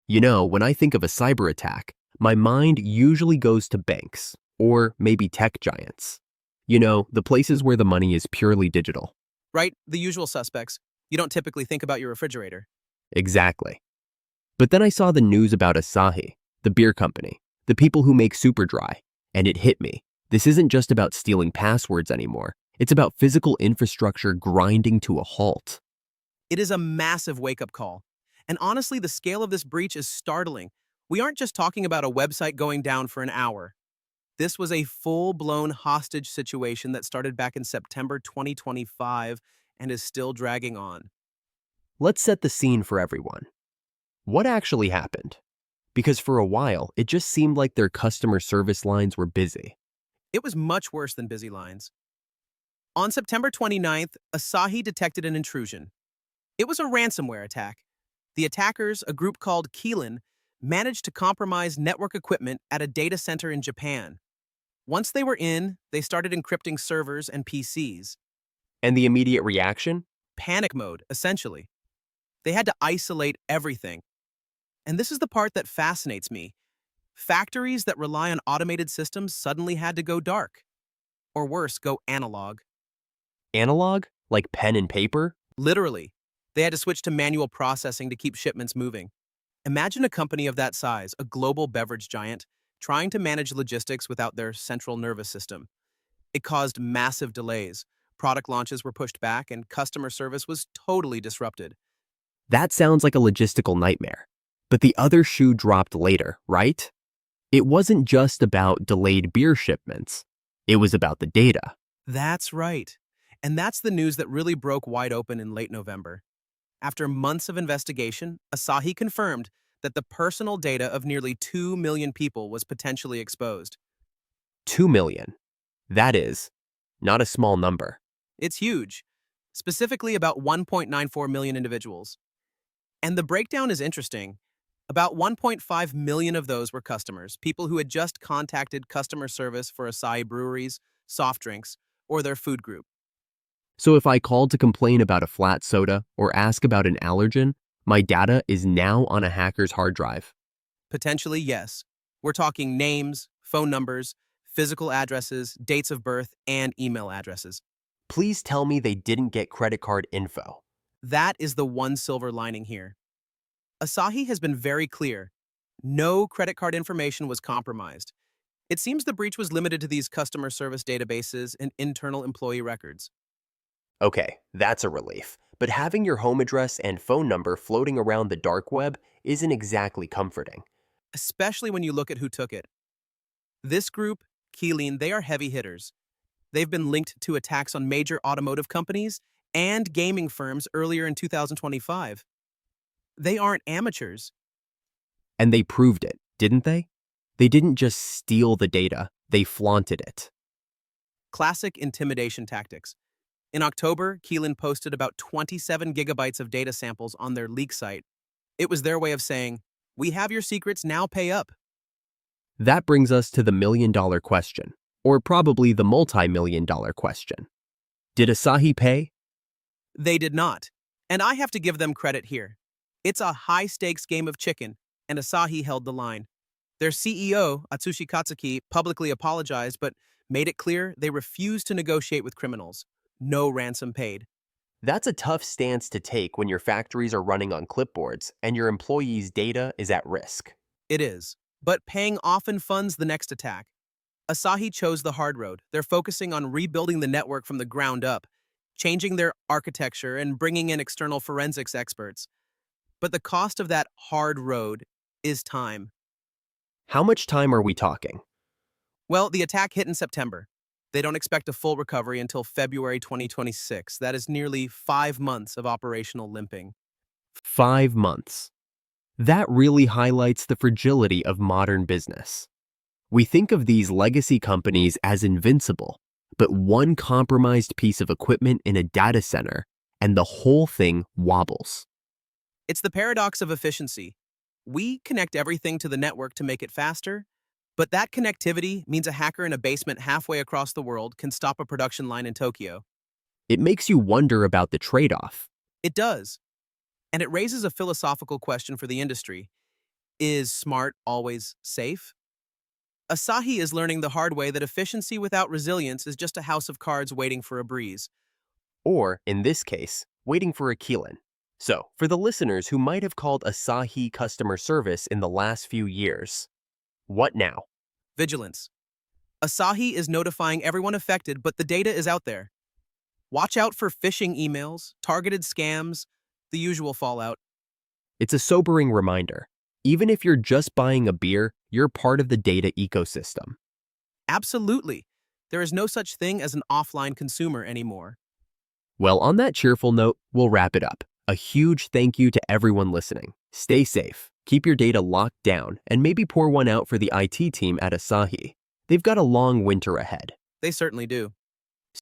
When I think of a cyber attack, my mind usually goes to banks or maybe tech giants. The places where the money is purely digital. Right? The usual suspects. You don't typically think about your refrigerator. Exactly. But then I saw the news about Asahi, the beer company, the people who make Super Dry, and it hit me. This isn't just about stealing passwords anymore. It's about physical infrastructure grinding to a halt. It is a massive wake-up call. And honestly, the scale of this breach is startling. We aren't just talking about a website going down for an hour. This was a full-blown hostage situation that started back in September 2025 and is still dragging on. Let's set the scene for everyone. What actually happened? Because for a while, it just seemed like their customer service lines were busy. It was much worse than busy lines. On September 29th, Asahi detected an intrusion. It was a ransomware attack. The attackers, a group called Keelan, managed to compromise network equipment at a data center in Japan. Once they were in, they started encrypting servers and PCs. And the immediate reaction? Panic mode, essentially. They had to isolate everything. And this is the part that fascinates me. Factories that rely on automated systems suddenly had to go dark. Or worse, go analog. Analog? Like pen and paper? Literally. They had to switch to manual processing to keep shipments moving. Imagine a company of that size, a global beverage giant, trying to manage logistics without their central nervous system. It caused massive delays. Product launches were pushed back, and customer service was totally disrupted. That sounds like a logistical nightmare. But the other shoe dropped later, right? It wasn't just about delayed beer shipments. It was about the data. That's right. And that's the news that really broke wide open in late November. After months of investigation, Asahi confirmed that the personal data of nearly 2 million people was potentially exposed. 2 million. That is not a small number. It's huge, specifically about 1.94 million individuals. And the breakdown is interesting. About 1.5 million of those were customers, people who had just contacted customer service for Asahi breweries, soft drinks, or their food group. So if I called to complain about a flat soda or ask about an allergen, my data is now on a hacker's hard drive. Potentially, yes. We're talking names, phone numbers, physical addresses, dates of birth, and email addresses. Please tell me they didn't get credit card info. That is the one silver lining here. Asahi has been very clear. No credit card information was compromised. It seems the breach was limited to these customer service databases and internal employee records. Okay, that's a relief. But having your home address and phone number floating around the dark web isn't exactly comforting. Especially when you look at who took it. This group, Keelan, they are heavy hitters. They've been linked to attacks on major automotive companies and gaming firms earlier in 2025. They aren't amateurs. And they proved it, didn't they? They didn't just steal the data, they flaunted it. Classic intimidation tactics. In October, Keelan posted about 27 gigabytes of data samples on their leak site. It was their way of saying, "We have your secrets, now pay up." That brings us to the million-dollar question, or probably the multi-million-dollar question. Did Asahi pay? They did not. And I have to give them credit here. It's a high-stakes game of chicken, and Asahi held the line. Their CEO, Atsushi Katsuki, publicly apologized but made it clear they refused to negotiate with criminals. No ransom paid. That's a tough stance to take when your factories are running on clipboards and your employees' data is at risk. It is. But paying often funds the next attack. Asahi chose the hard road. They're focusing on rebuilding the network from the ground up, changing their architecture and bringing in external forensics experts. But the cost of that hard road is time. How much time are we talking? Well, the attack hit in September. They don't expect a full recovery until February 2026. That is nearly 5 months of operational limping. 5 months. That really highlights the fragility of modern business. We think of these legacy companies as invincible, but one compromised piece of equipment in a data center, and the whole thing wobbles. It's the paradox of efficiency. We connect everything to the network to make it faster, but that connectivity means a hacker in a basement halfway across the world can stop a production line in Tokyo. It makes you wonder about the trade-off. It does. And it raises a philosophical question for the industry. Is smart always safe? Asahi is learning the hard way that efficiency without resilience is just a house of cards waiting for a breeze. Or, in this case, waiting for a Keelan. So, for the listeners who might have called Asahi customer service in the last few years, what now? Vigilance. Asahi is notifying everyone affected, but the data is out there. Watch out for phishing emails, targeted scams, the usual fallout. It's a sobering reminder. Even if you're just buying a beer, you're part of the data ecosystem. Absolutely. There is no such thing as an offline consumer anymore. Well, on that cheerful note, we'll wrap it up. A huge thank you to everyone listening. Stay safe, keep your data locked down, and maybe pour one out for the IT team at Asahi. They've got a long winter ahead. They certainly do.